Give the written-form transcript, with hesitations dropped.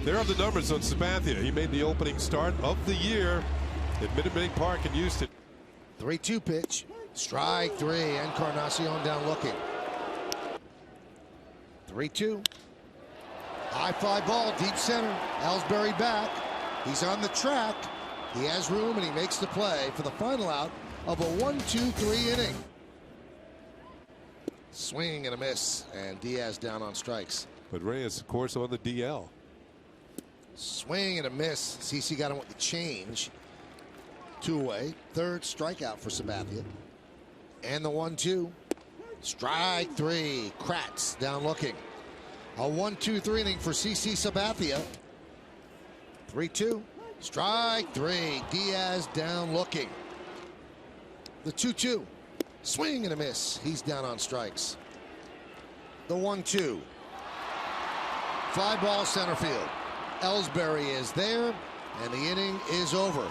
There are the numbers on Sabathia. He made the opening start of the year at Minute Maid Park in Houston. 3-2 pitch. Strike three. Encarnacion down looking. 3-2. High fly ball, deep center. Ellsbury back. He's on the track. He has room and he makes the play for the final out of a 1-2-3 inning. Swing and a miss, and Diaz down on strikes. But Reyes, of course, on the DL. Swing and a miss. CC got him with the change. 2 away. Third strikeout for Sabathia. And the 1-2. Strike three. Kratz down looking. A 1-2-3 inning for CC Sabathia. 3-2. Strike three. Diaz down looking. The 2-2. Swing and a miss. He's down on strikes. The 1-2. Fly ball center field. Ellsbury is there, and the inning is over.